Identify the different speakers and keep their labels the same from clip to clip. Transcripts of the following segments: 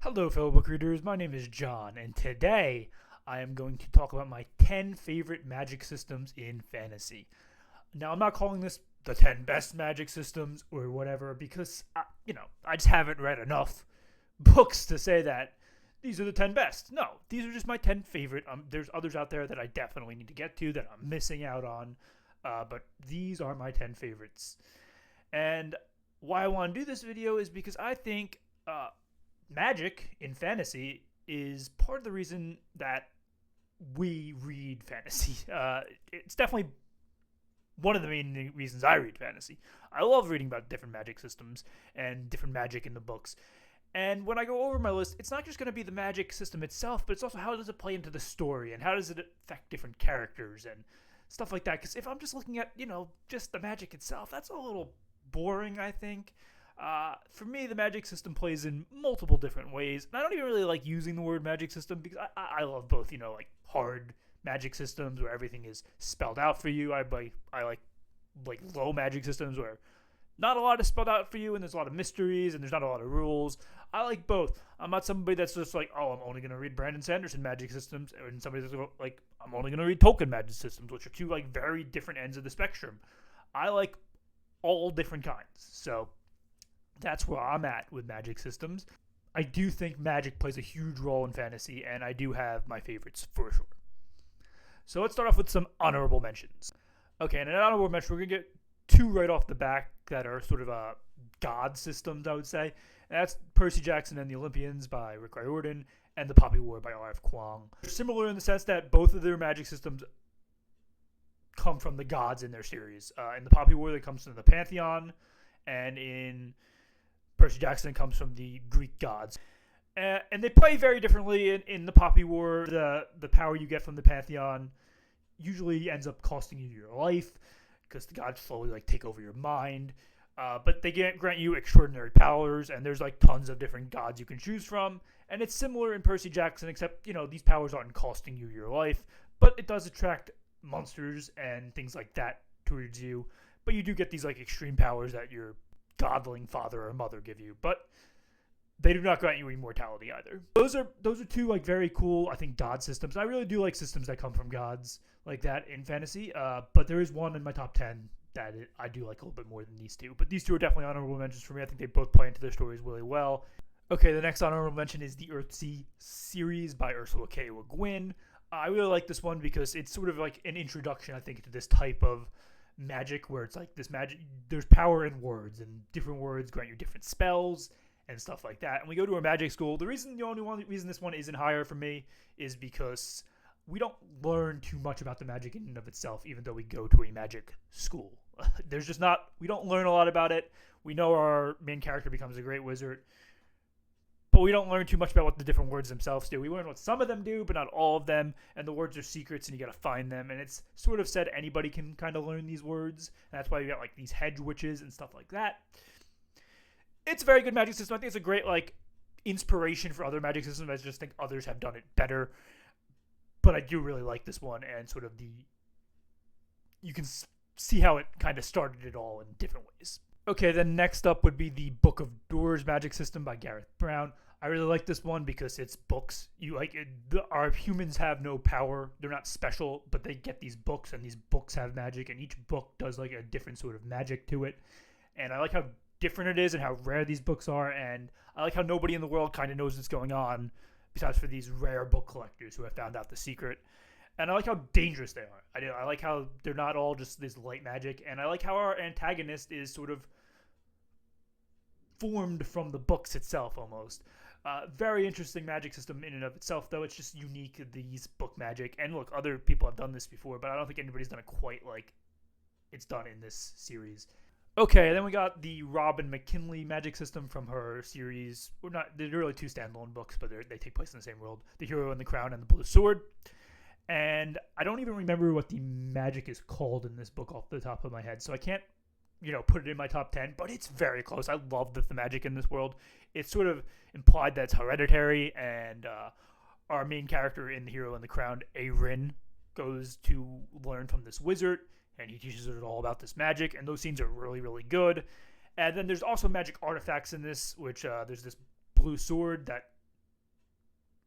Speaker 1: Hello, fellow book readers. My name is John, and today I am going to talk about my 10 favorite magic systems in fantasy. Now, I'm not calling this the 10 best magic systems or whatever because, I just haven't read enough books to say that these are the 10 best. No, these are just my 10 favorite. There's others out there that I definitely need to get to that I'm missing out on, but these are my 10 favorites. And why I want to do this video is because I think magic in fantasy is part of the reason that we read fantasy. It's definitely one of the main reasons I read fantasy. I love reading about different magic systems and different magic in the books. And when I go over my list, it's not just going to be the magic system itself, but it's also how does it play into the story and how does it affect different characters and stuff like that. Because if I'm just looking at, just the magic itself, that's a little boring, I think. For me, the magic system plays in multiple different ways. And I don't even really like using the word magic system because I love both, like hard magic systems where everything is spelled out for you. I like low magic systems where not a lot is spelled out for you and there's a lot of mysteries and there's not a lot of rules. I like both. I'm not somebody that's just like, oh, I'm only going to read Brandon Sanderson magic systems, and somebody that's like, I'm only going to read Tolkien magic systems, which are two very different ends of the spectrum. I like all different kinds. So that's where I'm at with magic systems. I do think magic plays a huge role in fantasy, and I do have my favorites for sure. So let's start off with some honorable mentions. Okay, and an honorable mention, we're going to get two right off the back that are sort of god systems, I would say. And that's Percy Jackson and the Olympians by Rick Riordan and The Poppy War by R.F. Kuang. They're similar in the sense that both of their magic systems come from the gods in their series. In The Poppy War, it comes from the Pantheon, and in Percy Jackson comes from the Greek gods. And they play very differently. In the Poppy War, the power you get from the Pantheon usually ends up costing you your life because the gods slowly take over your mind. But they grant you extraordinary powers, and there's tons of different gods you can choose from. And it's similar in Percy Jackson, except these powers aren't costing you your life, but it does attract monsters and things like that towards you. But you do get these extreme powers that your godling father or mother give you, but they do not grant you immortality either. Those are two very cool, I think, god systems. I really do like systems that come from gods like that in fantasy. But there is one in my top 10 that I do like a little bit more than these two. But these two are definitely honorable mentions for me. I think they both play into their stories really well. Okay, the next honorable mention is the Earthsea series by Ursula K. Le Guin. I really like this one because it's sort of like an introduction, I think, to this type of magic where it's this magic, there's power in words, and different words grant you different spells and stuff like that. And we go to a magic school. The only reason this one isn't higher for me is because we don't learn too much about the magic in and of itself, even though we go to a magic school. We don't learn a lot about it. We know our main character becomes a great wizard, but we don't learn too much about what the different words themselves do. We learn what some of them do, but not all of them. And the words are secrets, and you got to find them. And it's sort of said anybody can kind of learn these words. And that's why you got these hedge witches and stuff like that. It's a very good magic system. I think it's a great inspiration for other magic systems. I just think others have done it better. But I do really like this one, and sort of you can see how it kind of started it all in different ways. Okay, then next up would be the Book of Doors magic system by Gareth Brown. I really like this one because it's books. Our humans have no power. They're not special, but they get these books, and these books have magic, and each book does a different sort of magic to it. And I like how different it is and how rare these books are, and I like how nobody in the world kind of knows what's going on besides for these rare book collectors who have found out the secret. And I like how dangerous they are. I like how they're not all just this light magic, and I like how our antagonist is sort of formed from the books itself almost. Very interesting magic system in and of itself, though. It's just unique, these book magic. And look, other people have done this before, but I don't think anybody's done it quite like it's done in this series. Okay, then we got the Robin McKinley magic system from her series. They're really two standalone books, but they take place in the same world. The Hero and the Crown and the Blue Sword. And I don't even remember what the magic is called in this book off the top of my head, so I can't, put it in my top 10, but it's very close. I love the magic in this world. It's sort of implied that it's hereditary, and our main character in The Hero and the Crown, Arin, goes to learn from this wizard, and he teaches her all about this magic, and those scenes are really, really good. And then there's also magic artifacts in this, which there's this blue sword that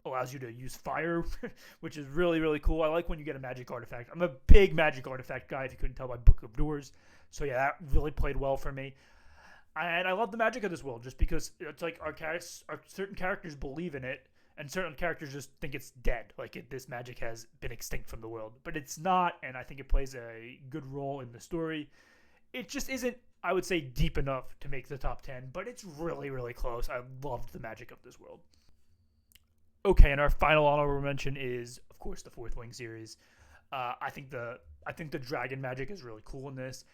Speaker 1: allows you to use fire, which is really, really cool. I like when you get a magic artifact. I'm a big magic artifact guy, if you couldn't tell by Book of Doors. So yeah, that really played well for me. And I love the magic of this world just because it's like certain characters believe in it, and certain characters just think it's dead. Like this magic has been extinct from the world, but it's not, and I think it plays a good role in the story. It just isn't, I would say, deep enough to make the top 10, but it's really, really close. I loved the magic of this world. Okay, and our final honorable mention is, of course, the Fourth Wing series. I think the dragon magic is really cool in this.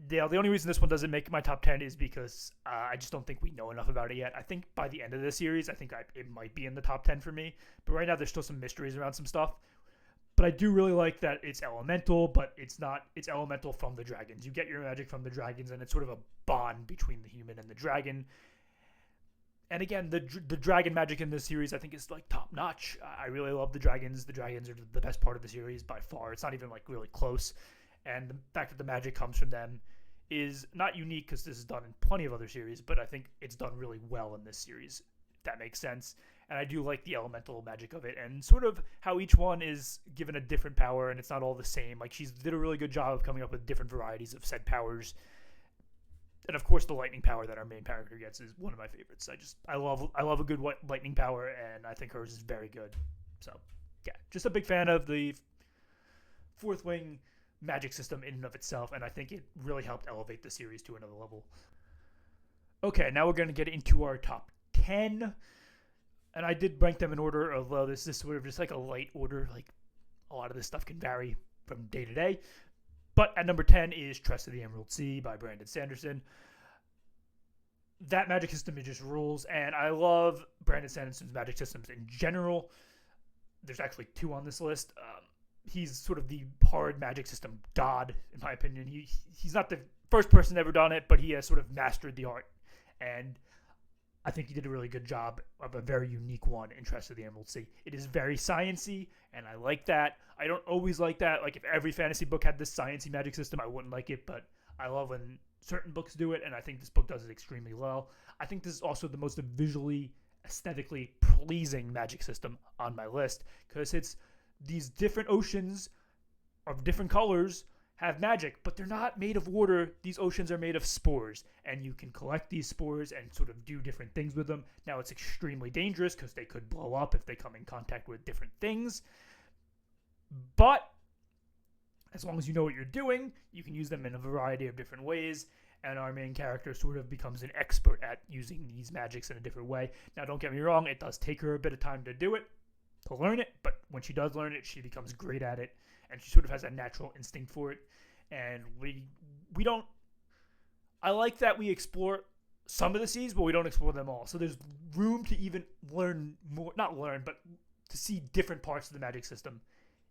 Speaker 1: The only reason this one doesn't make my top 10 is because I just don't think we know enough about it yet. I think by the end of the series, it might be in the top 10 for me. But right now, there's still some mysteries around some stuff. But I do really like that it's elemental, but it's elemental from the dragons. You get your magic from the dragons, and it's sort of a bond between the human and the dragon. And again, the dragon magic in this series, I think, is like top notch. I really love the dragons. The dragons are the best part of the series by far. It's not even like really close. And the fact that the magic comes from them is not unique because this is done in plenty of other series, but I think it's done really well in this series, if that makes sense. And I do like the elemental magic of it and sort of how each one is given a different power and it's not all the same. Like, she's did a really good job of coming up with different varieties of said powers. And of course, the lightning power that our main character gets is one of my favorites. I love a good lightning power, and I think hers is very good. So yeah, just a big fan of the Fourth Wing magic system in and of itself, and I think it really helped elevate the series to another level. Okay, now we're going to get into our top 10, and I did rank them in order, although this is sort of just like a light order. Like, a lot of this stuff can vary from day to day. But at number 10 is Tress of the Emerald Sea by Brandon Sanderson. That magic system, it just rules, and I love Brandon Sanderson's magic systems in general. There's actually 2 on this list. He's sort of the hard magic system god, in my opinion. He's not the first person ever done it, but he has sort of mastered the art. And I think he did a really good job of a very unique one in Tress of the Emerald Sea. It is very science-y, and I like that. I don't always like that. Like, if every fantasy book had this science-y magic system, I wouldn't like it, but I love when certain books do it, and I think this book does it extremely well. I think this is also the most visually, aesthetically pleasing magic system on my list, because it's these different oceans of different colors have magic, but they're not made of water. These oceans are made of spores, and you can collect these spores and sort of do different things with them. Now, it's extremely dangerous because they could blow up if they come in contact with different things, but as long as you know what you're doing, you can use them in a variety of different ways, and our main character sort of becomes an expert at using these magics in a different way. Now, don't get me wrong, it does take her a bit of time to do it, to learn it, but when she does learn it, she becomes great at it, and she sort of has a natural instinct for it. And we don't, I like that we explore some of the seas, but we don't explore them all. So there's room to even learn more, not learn, but to see different parts of the magic system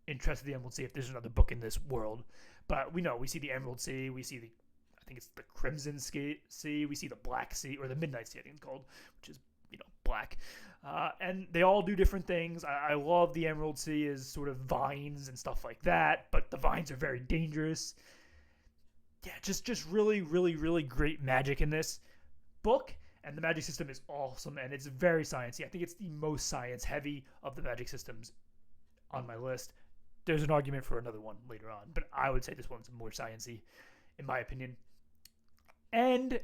Speaker 1: in Tress of the Emerald Sea if there's another book in this world. But we see the Emerald Sea, we see I think it's the Crimson Sea, we see the Black Sea, or the Midnight Sea, I think it's called, which is, black. And they all do different things. I love the Emerald Sea as sort of vines and stuff like that, but the vines are very dangerous. Yeah, just really, really, really great magic in this book, and the magic system is awesome, and it's very sciencey. I think it's the most science-heavy of the magic systems on my list. There's an argument for another one later on, but I would say this one's more sciencey, in my opinion. And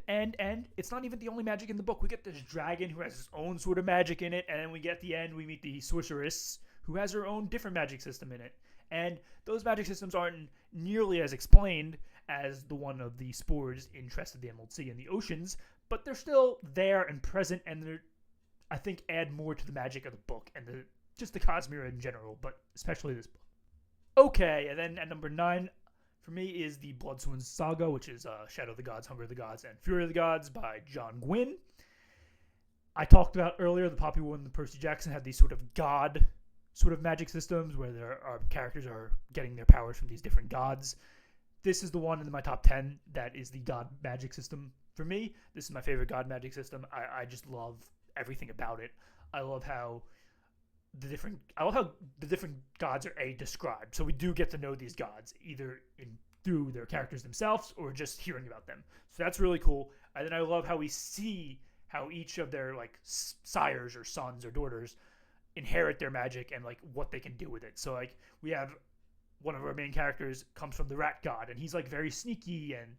Speaker 1: it's not even the only magic in the book. We get this dragon who has his own sort of magic in it, and then we get the end, we meet the sorceress who has her own different magic system in it. And those magic systems aren't nearly as explained as the one of the spores in Tress of the Emerald Sea and the oceans, but they're still there and present, and they're, I think, add more to the magic of the book and just the Cosmere in general, but especially this book. Okay, and then at number 9 for me is the Bloodsworn Saga, which is Shadow of the Gods, Hunger of the Gods, and Fury of the Gods by John Gwynne. I talked about earlier the Poppy One and Percy Jackson had these sort of god sort of magic systems where our characters are getting their powers from these different gods. This is the one in my top 10 that is the god magic system for me. This is my favorite god magic system. I just love everything about it. I love how the different gods are described. So we do get to know these gods either through their characters themselves or just hearing about them. So that's really cool. And then I love how we see how each of their like sires or sons or daughters inherit their magic and like what they can do with it. So like we have one of our main characters comes from the rat god, and he's like very sneaky and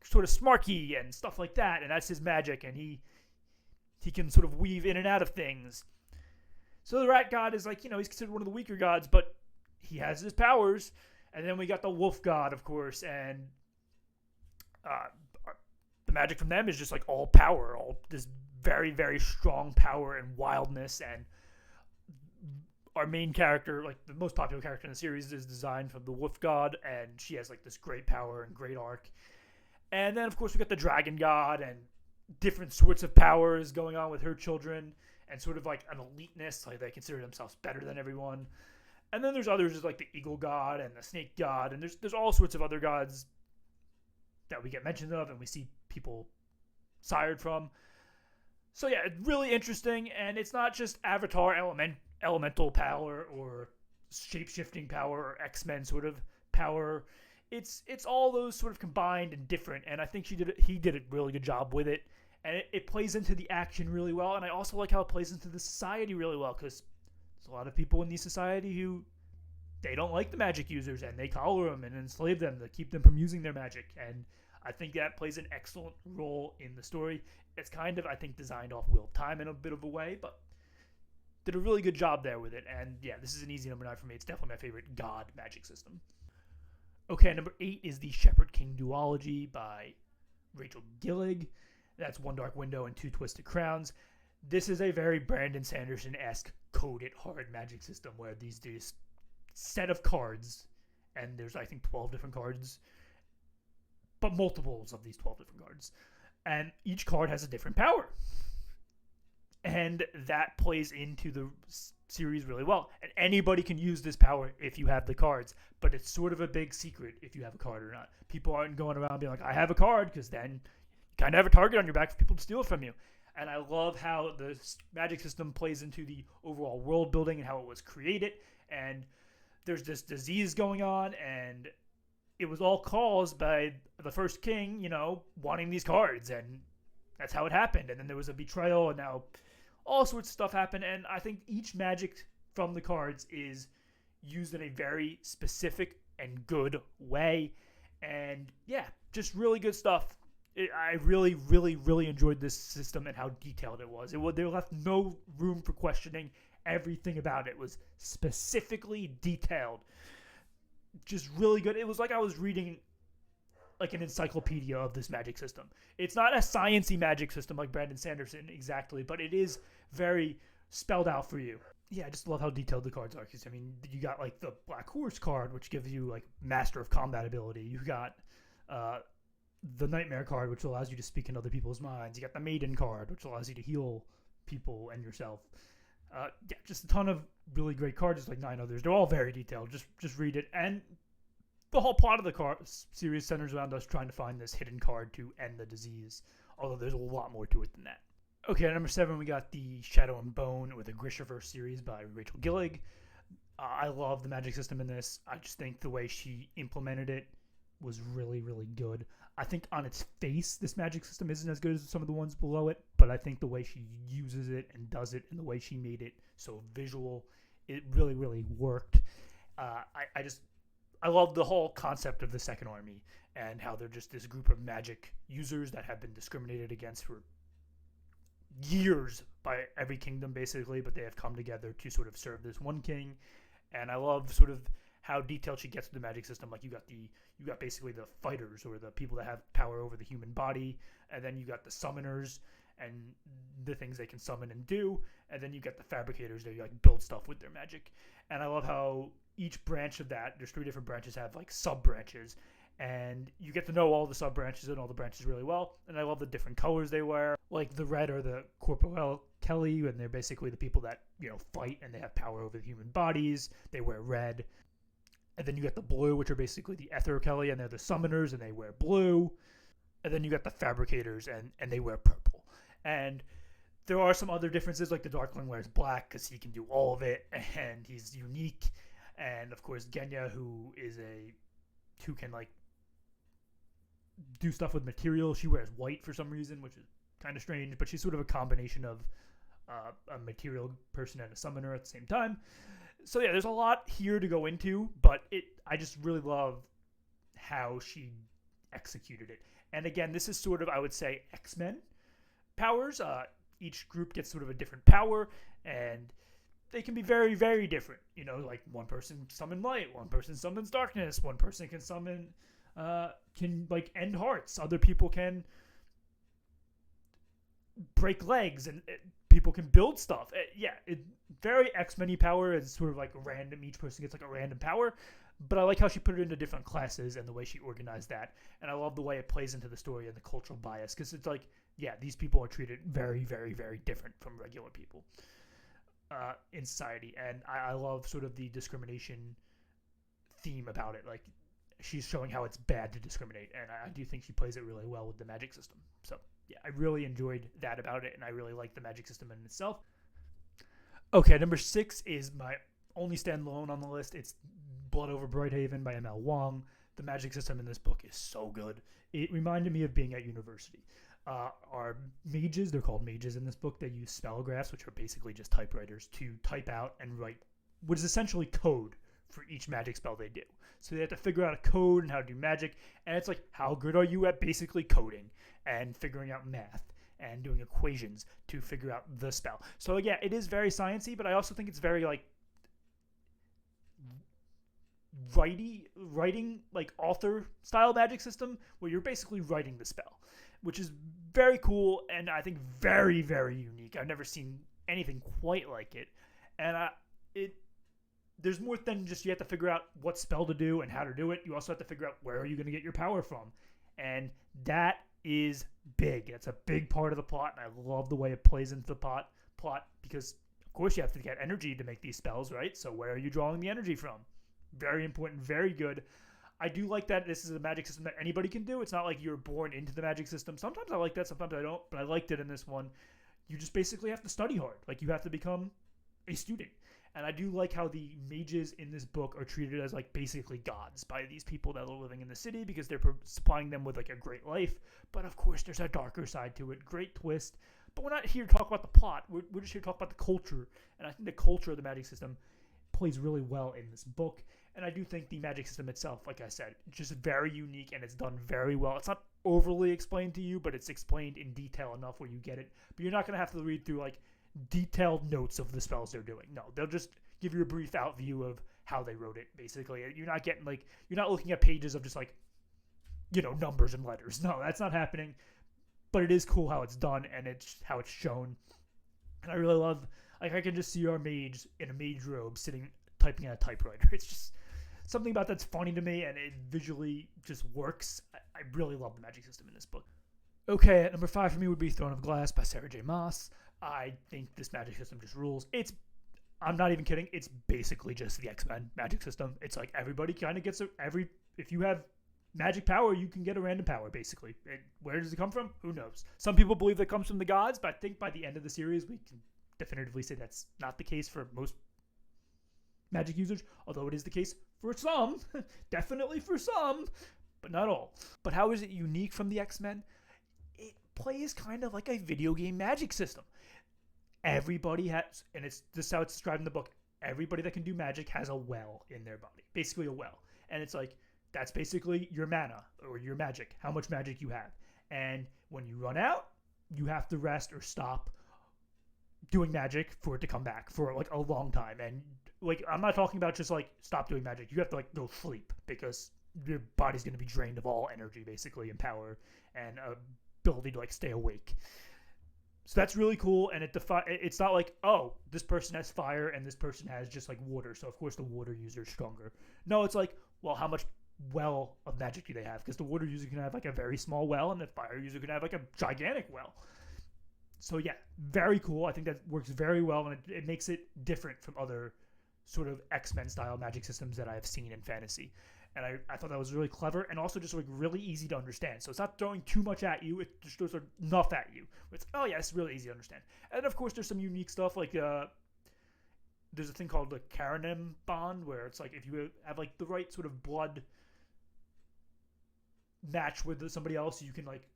Speaker 1: sort of smarky and stuff like that, and that's his magic, and he can sort of weave in and out of things. So the rat god is like, he's considered one of the weaker gods, but he has his powers. And then we got the wolf god, of course, and the magic from them is just like all power, all this very, very strong power and wildness. And our main character, like the most popular character in the series, is designed from the wolf god, and she has like this great power and great arc. And then, of course, we got the dragon god and different sorts of powers going on with her children, and sort of like an eliteness, like they consider themselves better than everyone. And then there's others like the eagle god and the snake god, and there's all sorts of other gods that we get mentioned of and we see people sired from. So yeah, it's really interesting, and it's not just Avatar elemental power or shape-shifting power or X-Men sort of power. It's all those sort of combined and different, and I think he did a really good job with it. And it plays into the action really well, and I also like how it plays into the society really well, because there's a lot of people in the society who they don't like the magic users, and they collar them and enslave them to keep them from using their magic. And I think that plays an excellent role in the story. It's kind of, I think, designed off Wheel of Time in a bit of a way, but did a really good job there with it. And yeah, this is an easy number 9 for me. It's definitely my favorite god magic system. Okay, number 8 is the Shepherd King Duology by Rachel Gillig. That's One Dark Window and Two Twisted Crowns. This is a very Brandon Sanderson-esque coded hard magic system where these set of cards, and there's I think 12 different cards, but multiples of these 12 different cards, and each card has a different power, and that plays into the series really well. And anybody can use this power if you have the cards, but it's sort of a big secret if you have a card or not. People aren't going around being like, I have a card, because then you kind of have a target on your back for people to steal it from you. And I love how the magic system plays into the overall world building and how it was created. And there's this disease going on, and it was all caused by the first king, wanting these cards, and that's how it happened. And then there was a betrayal, and now all sorts of stuff happened. And I think each magic from the cards is used in a very specific and good way. And yeah, just really good stuff. I really, really, really enjoyed this system and how detailed it was. They left no room for questioning. Everything about it was specifically detailed. Just really good. It was like I was reading like an encyclopedia of this magic system. It's not a sciencey magic system like Brandon Sanderson exactly, but it is very spelled out for you. Yeah, I just love how detailed the cards are. Because, you got like the Black Horse card, which gives you like Master of Combat ability. You got the Nightmare card, which allows you to speak in other people's minds. You got the Maiden card, which allows you to heal people and yourself. Yeah, just a ton of really great cards, just like 9 others. They're all very detailed. Just read it. And the whole plot of the series centers around us trying to find this hidden card to end the disease, although there's a lot more to it than that. Okay, number 7, we got the Shadow and Bone with a Grishaverse series by Rachel Gillig. I love the magic system in this. I just think the way she implemented it was really, really good. I think on its face, this magic system isn't as good as some of the ones below it, but I think the way she uses it and does it and the way she made it so visual, it really, really worked. I love the whole concept of the Second Army and how they're just this group of magic users that have been discriminated against for years by every kingdom, basically, but they have come together to sort of serve this one king. And I love sort of how detailed she gets with the magic system. Like you got basically the fighters, or the people that have power over the human body, and then you got the summoners and the things they can summon and do, and then you got the fabricators that like build stuff with their magic. And I love how each branch of that, there's 3 different branches, have like sub branches, and you get to know all the sub branches and all the branches really well. And I love the different colors they wear. Like the red are the Corporal Kelly, and they're basically the people that fight and they have power over the human bodies. They wear red. And then you got the blue, which are basically the Ether Kelly, and they're the summoners, and they wear blue. And then you got the fabricators, and they wear purple. And there are some other differences, like the Darkling wears black because he can do all of it, and he's unique. And of course, Genya, who can like do stuff with material, she wears white for some reason, which is kind of strange, but she's sort of a combination of a material person and a summoner at the same time. So yeah, there's a lot here to go into, but I just really love how she executed it. And again, this is sort of, I would say, X-Men powers. Each group gets sort of a different power, and they can be very, very different. You know, like one person summons light, one person summons darkness, one person can summon, can like end hearts. Other people can break legs, and people can build stuff. Very X-Men-y power. It's sort of like random. Each person gets like a random power. But I like how she put it into different classes and the way she organized that. And I love the way it plays into the story and the cultural bias. Because it's like, yeah, these people are treated very, very, very different from regular people in society. And I love sort of the discrimination theme about it. Like, she's showing how it's bad to discriminate. And I do think she plays it really well with the magic system. So, yeah, I really enjoyed that about it. And I really like the magic system in itself. Okay, number 6 is my only standalone on the list. It's Blood Over Brighthaven by M.L. Wong. The magic system in this book is so good. It reminded me of being at university. Our mages, they're called mages in this book, they use spellgraphs, which are basically just typewriters, to type out and write what is essentially code for each magic spell they do. So they have to figure out a code and how to do magic. And it's like, how good are you at basically coding and figuring out math and doing equations to figure out the spell? So yeah, it is very sciencey, but I also think it's very like writing like author style magic system where you're basically writing the spell, which is very cool and I think very, very unique. I've never seen anything quite like it. And there's more than just you have to figure out what spell to do and how to do it. You also have to figure out where are you going to get your power from. And that is big. That's a big part of the plot, and I love the way it plays into the plot because, of course, you have to get energy to make these spells, right? So where are you drawing the energy from? Very important, very good. I do like that this is a magic system that anybody can do. It's not like you're born into the magic system. Sometimes I like that, sometimes I don't, but I liked it in this one. You just basically have to study hard. Like, you have to become a student. And I do like how the mages in this book are treated as like basically gods by these people that are living in the city because they're supplying them with like a great life. But of course, there's a darker side to it. Great twist. But we're not here to talk about the plot. We're just here to talk about the culture. And I think the culture of the magic system plays really well in this book. And I do think the magic system itself, like I said, just very unique and it's done very well. It's not overly explained to you, but it's explained in detail enough where you get it. But you're not going to have to read through like detailed notes of the spells they're doing. No, they'll just give you a brief out view of how they wrote it, basically. You're not getting like, you're not looking at pages of just like, you know, numbers and letters. No, that's not happening. But it is cool how it's done and it's how it's shown. And I really love, like, I can just see our mage in a mage robe sitting typing on a typewriter. It's just something about that's funny to me and it visually just works. I really love the magic system in this book. Okay, at number 5 for me would be Throne of Glass by Sarah J. Maas. I think this magic system just rules. I'm not even kidding. It's basically just the X-Men magic system. It's like everybody kind of gets if you have magic power, you can get a random power, basically. Where does it come from? Who knows? Some people believe that it comes from the gods, but I think by the end of the series, we can definitively say that's not the case for most magic users, although it is the case for some. Definitely for some, but not all. But how is it unique from the X-Men? It plays kind of like a video game magic system. Everybody has, and it's this is how it's described in the book, everybody that can do magic has a well in their body. Basically a well. And it's like, that's basically your mana or your magic, how much magic you have. And when you run out, you have to rest or stop doing magic for it to come back for like a long time. And like, I'm not talking about just like stop doing magic. You have to like go sleep because your body's going to be drained of all energy basically and power and ability to like stay awake. So that's really cool, and it's not like, oh, this person has fire and this person has just like water, so of course the water user is stronger. No, it's like, well, how much well of magic do they have? Because the water user can have like a very small well, and the fire user can have like a gigantic well. So yeah, very cool. I think that works very well, and it makes it different from other sort of X-Men style magic systems that I have seen in fantasy. And I thought that was really clever and also just like really easy to understand. So it's not throwing too much at you. It just throws enough at you. It's, oh yeah, it's really easy to understand. And of course there's some unique stuff like there's a thing called the Karanim bond where it's like if you have like the right sort of blood match with somebody else, you can like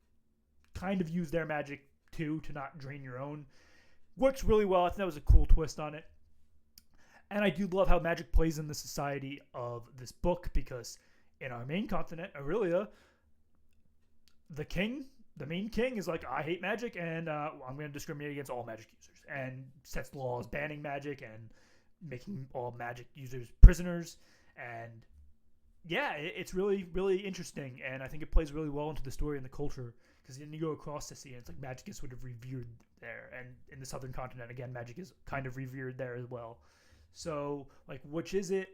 Speaker 1: kind of use their magic too, to not drain your own. Works really well. I think that was a cool twist on it. And I do love how magic plays in the society of this book, because in our main continent, Aurelia, the main king is like, I hate magic, and I'm going to discriminate against all magic users, and sets laws banning magic and making all magic users prisoners. And yeah, it's really, really interesting, and I think it plays really well into the story and the culture, because then you go across the sea, and it's like magic is sort of revered there, and in the southern continent, again, magic is kind of revered there as well. So, like, which is it?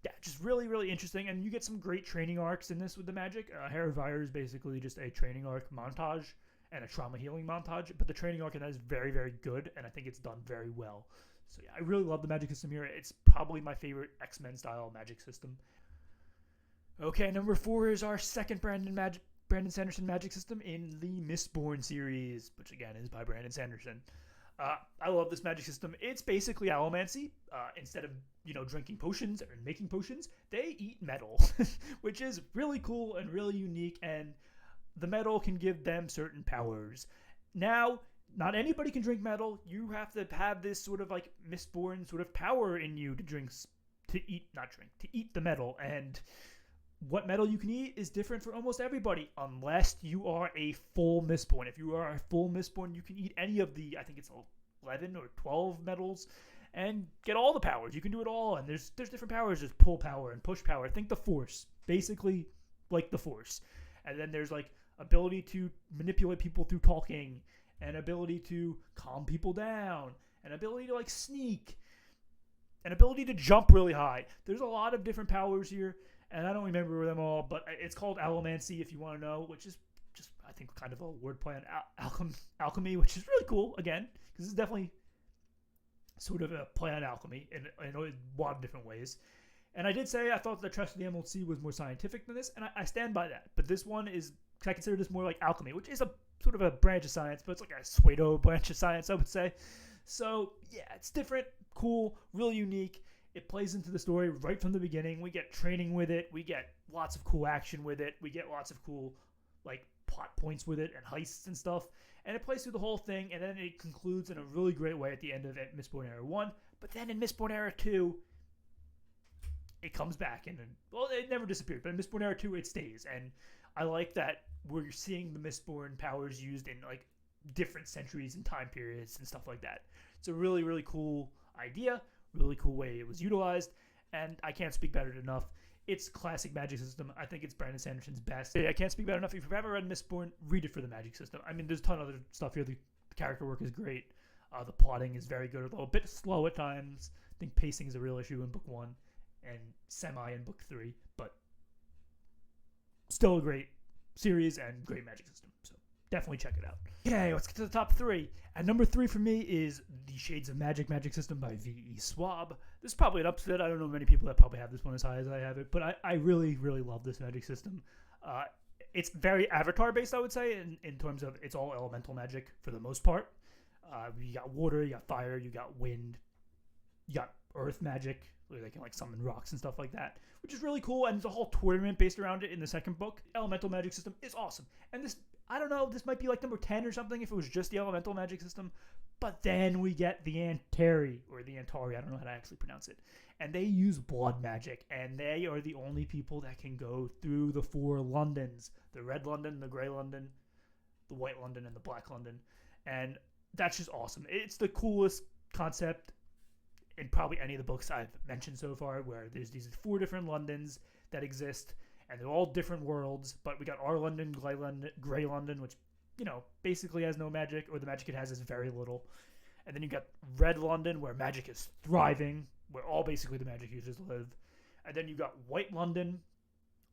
Speaker 1: Yeah, just really, really interesting, and you get some great training arcs in this with the magic. Hair of Fire is basically just a training arc montage and a trauma healing montage, but the training arc in that is very, very good, and I think it's done very well. So yeah, I really love the magic system here. It's probably my favorite X-Men style magic system. Okay, number 4 is our second Brandon Sanderson magic system in the Mistborn series, which again is by Brandon Sanderson. I love this magic system. It's basically allomancy. Instead of drinking potions or making potions, they eat metal, which is really cool and really unique. And the metal can give them certain powers. Now, not anybody can drink metal. You have to have this sort of like Mistborn sort of power in you to eat the metal. And what metal you can eat is different for almost everybody, unless you are a full Mistborn. If you are a full Mistborn, you can eat any of the, I think it's 11 or 12 metals, and get all the powers. You can do it all, and there's different powers. There's pull power and push power. Think the Force, basically like the Force. And then there's like ability to manipulate people through talking, and ability to calm people down, and ability to like sneak, and ability to jump really high. There's a lot of different powers here, and I don't remember them all, but it's called allomancy if you want to know, which is just, I think, kind of a wordplay on alchemy, which is really cool, again, because it's definitely sort of a play on alchemy in a lot of different ways. And I did say I thought that Tress of the Emerald Sea was more scientific than this, and I stand by that. But this one is, I consider this more like alchemy, which is a sort of a branch of science, but it's like a pseudo branch of science, I would say. So, yeah, it's different, cool, really unique. It plays into the story right from the beginning. We get training with it. We get lots of cool action with it. We get lots of cool, like, plot points with it and heists and stuff. And it plays through the whole thing, and then it concludes in a really great way at the end of Mistborn Era 1. But then in Mistborn Era 2, it comes back. Well, it never disappeared, but in Mistborn Era 2, it stays. And I like that we're seeing the Mistborn powers used in, like, different centuries and time periods and stuff like that. It's a really, really cool idea. Really cool way it was utilized, and I can't speak better enough. It's classic magic system. I think it's Brandon Sanderson's best. I can't speak better enough. If you've ever read Mistborn, read it for the magic system. I mean, there's a ton of other stuff here. The character work is great. The plotting is very good, although a bit slow at times. I think pacing is a real issue in book 1 and semi in book 3, but still a great series and great magic system. So definitely check it out. Okay, let's get to the top 3. At number 3 for me is The Shades of Magic magic system by V.E. Schwab. This is probably an upset. I don't know many people that probably have this one as high as I have it, but I really, really love this magic system. It's very Avatar-based, I would say, in terms of it's all elemental magic for the most part. You got water, you got fire, you got wind, you got earth magic, where they can like summon rocks and stuff like that, which is really cool, and there's a whole tournament based around it in the second book. Elemental magic system is awesome, and this, I don't know, this might be like number 10 or something if it was just the elemental magic system. But then we get the Antari, or the Antari, I don't know how to actually pronounce it. And they use blood magic, and they are the only people that can go through the 4 Londons. The Red London, the Grey London, the White London, and the Black London. And that's just awesome. It's the coolest concept in probably any of the books I've mentioned so far, where there's these 4 different Londons that exist, and they're all different worlds, but we got our London, Grey London, which, basically has no magic, or the magic it has is very little. And then you got Red London, where magic is thriving, where all basically the magic users live. And then you got White London,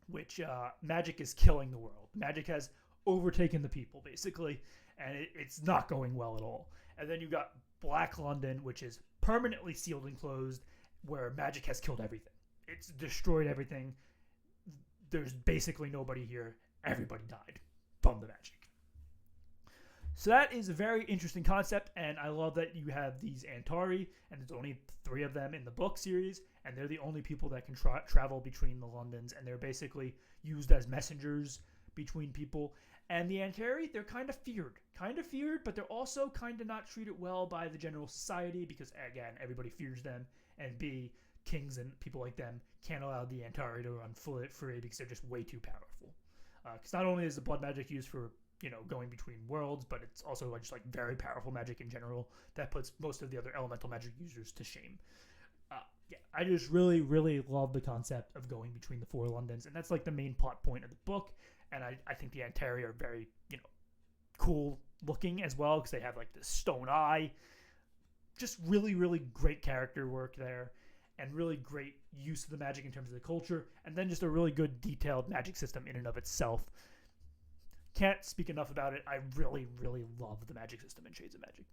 Speaker 1: which magic is killing the world. Magic has overtaken the people, basically, and it's not going well at all. And then you got Black London, which is permanently sealed and closed, where magic has killed everything. It's destroyed everything. There's basically nobody here. Everybody died from the magic. So that is a very interesting concept, and I love that you have these Antari, and there's only 3 of them in the book series, and they're the only people that can travel between the Londons, and they're basically used as messengers between people. And the Anteri, they're kind of feared, but they're also kind of not treated well by the general society because, again, everybody fears them, and B, kings and people like them can't allow the Antari to run free because they're just way too powerful. Because not only is the blood magic used for, going between worlds, but it's also just like very powerful magic in general that puts most of the other elemental magic users to shame. Yeah, I just really, really love the concept of going between the four Londons, and that's like the main plot point of the book. And I think the Anteri are very, cool looking as well because they have like this stone eye. Just really, really great character work there, and really great use of the magic in terms of the culture, and then just a really good detailed magic system in and of itself. Can't speak enough about it. I really, really love the magic system in Shades of Magic.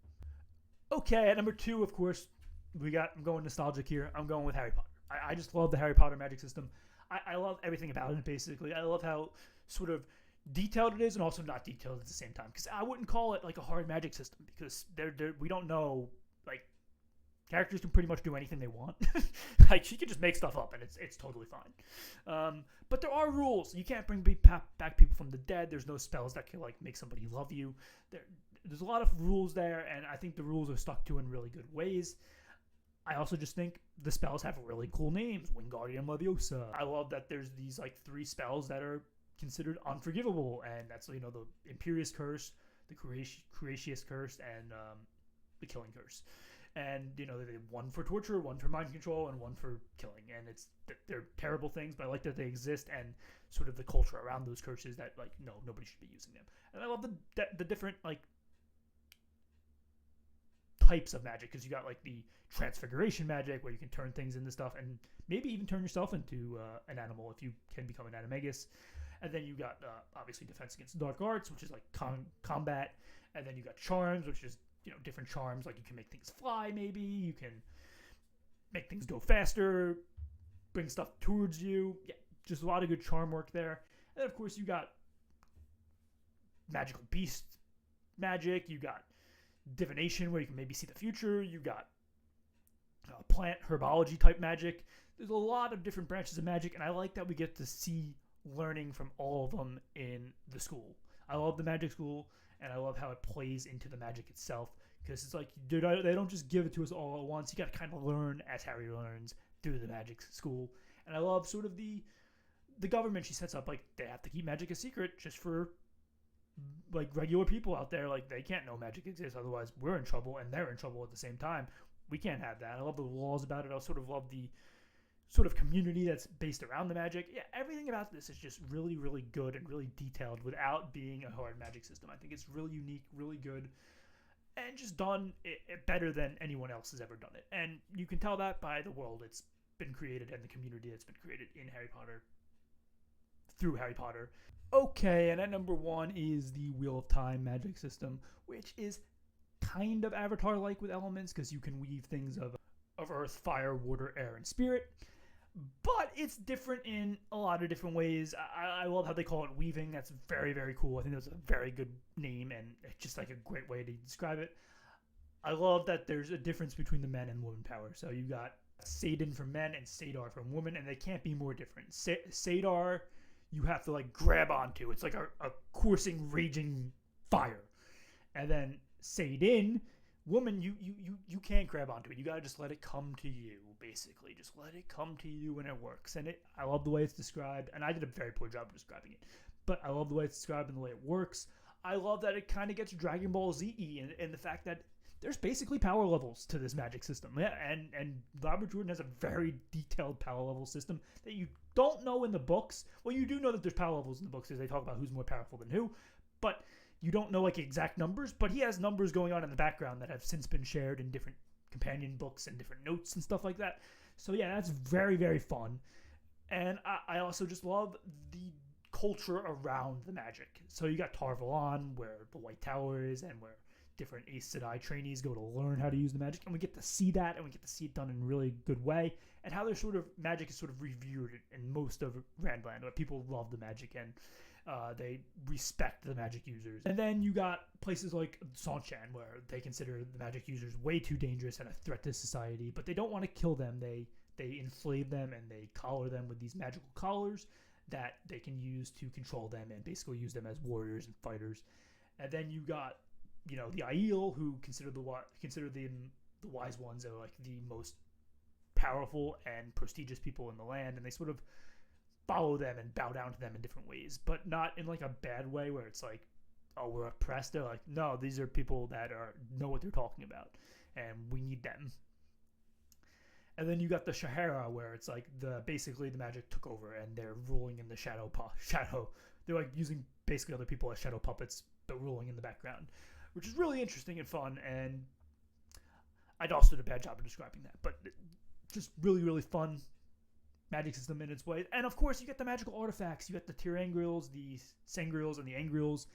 Speaker 1: Okay, at number 2, of course, I'm going nostalgic here. I'm going with Harry Potter. I just love the Harry Potter magic system. I love everything about it, basically. I love how sort of detailed it is and also not detailed at the same time. Because I wouldn't call it like a hard magic system because we don't know, like, characters can pretty much do anything they want. Like, she can just make stuff up and it's totally fine. But there are rules. You can't bring back people from the dead. There's no spells that can, like, make somebody love you. There's a lot of rules there, and I think the rules are stuck to in really good ways. I also just think the spells have really cool names. Wingardium Leviosa. I love that there's these, like, 3 spells that are considered unforgivable, and that's, the Imperious Curse, the Curacious Curse, and the Killing Curse. And, they have 1 for torture, 1 for mind control, and 1 for killing. And they're terrible things, but I like that they exist and sort of the culture around those curses that, like, no, nobody should be using them. And I love the different, like, types of magic, because you got, like, the transfiguration magic where you can turn things into stuff and maybe even turn yourself into an animal if you can become an animagus. And then you got, obviously, defense against dark arts, which is, like, combat. And then you got charms, which is, different charms, like you can make things fly, maybe you can make things go faster, bring stuff towards you. Yeah, just a lot of good charm work there. And of course you got magical beast magic, you got divination where you can maybe see the future, you got plant herbology type magic. There's a lot of different branches of magic, and I like that we get to see learning from all of them in the school. I love the magic school, and I love how it plays into the magic itself, because it's like, dude, they don't just give it to us all at once. You got to kind of learn as Harry learns through the magic school. And I love sort of the government she sets up. Like, they have to keep magic a secret just for, like, regular people out there. Like, they can't know magic exists, otherwise we're in trouble and they're in trouble at the same time. We can't have that. I love the laws about it. I sort of love the sort of community that's based around the magic. Yeah, everything about this is just really, really good and really detailed without being a hard magic system. I think it's really unique, really good, and just done it better than anyone else has ever done it. And you can tell that by the world it's been created and the community that's been created in Harry Potter, through Harry Potter. Okay, and at number 1 is the Wheel of Time magic system, which is kind of Avatar-like with elements, because you can weave things of earth, fire, water, air, and spirit. But it's different in a lot of different ways. I love how they call it weaving. That's very, very cool. I think that's a very good name, and it's just like a great way to describe it. I love that there's a difference between the men and women power. So you got Satan for men and Sadar for women, and they can't be more different. Sadar, you have to, like, grab onto. It's like a coursing, raging fire. And then Satan, woman, you can't grab onto it. You gotta just let it come to you, basically. Just let it come to you, and it works. And I love the way it's described, and I did a very poor job of describing it, but I love the way it's described and the way it works. I love that it kind of gets Dragon Ball Z-y, and the fact that there's basically power levels to this magic system. Yeah, and Robert Jordan has a very detailed power level system that you don't know in the books. Well, you do know that there's power levels in the books because they talk about who's more powerful than who, but you don't know, like, exact numbers. But he has numbers going on in the background that have since been shared in different companion books and different notes and stuff like that. So yeah, that's very, very fun. And I also just love the culture around the magic. So you got Tar Valon, where the White Tower is, and where different Aes Sedai trainees go to learn how to use the magic, and we get to see that, and we get to see it done in a really good way, and how their sort of magic is sort of revered in most of Randland, where people love the magic and they respect the magic users. And then you got places like Sanchan, where they consider the magic users way too dangerous and a threat to society, but they don't want to kill them. They enslave them and they collar them with these magical collars that they can use to control them and basically use them as warriors and fighters. And then you got, the Aiel, who consider the wise ones are like the most powerful and prestigious people in the land, and they sort of follow them and bow down to them in different ways, but not in like a bad way where it's like, oh, we're oppressed. They're like, no, these are people that know what they're talking about, and we need them. And then you got the Shahara, where it's like basically the magic took over and they're ruling in the shadow. They're like using basically other people as shadow puppets, but ruling in the background, which is really interesting and fun. And I'd also did a bad job of describing that, but just really, really fun magic system in its way. And of course, you get the magical artifacts. You get the Tirangriels, the Sangriels, and the Angriels.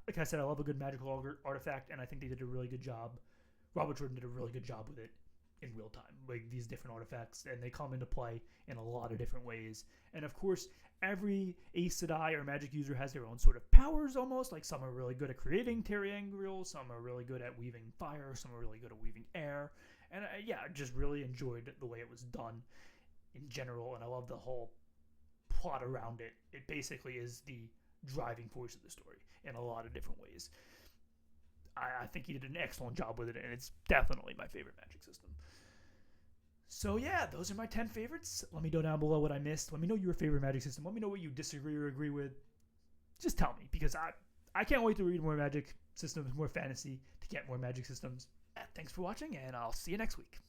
Speaker 1: Like I said, I love a good magical artifact, and I think they did a really good job. Robert Jordan did a really good job with it in real time, like these different artifacts, and they come into play in a lot of different ways. And of course, every Aes Sedai or magic user has their own sort of powers almost. Like some are really good at creating Tirangriels, some are really good at weaving fire, some are really good at weaving air. And I just really enjoyed the way it was done in general, and I love the whole plot around it. It basically is the driving force of the story in a lot of different ways. I think he did an excellent job with it, and it's definitely my favorite magic system. So yeah, those are my 10 favorites. Let me know down below what I missed. Let me know your favorite magic system. Let me know what you disagree or agree with. Just tell me, because I can't wait to read more magic systems, more fantasy, to get more magic systems. Thanks for watching, and I'll see you next week.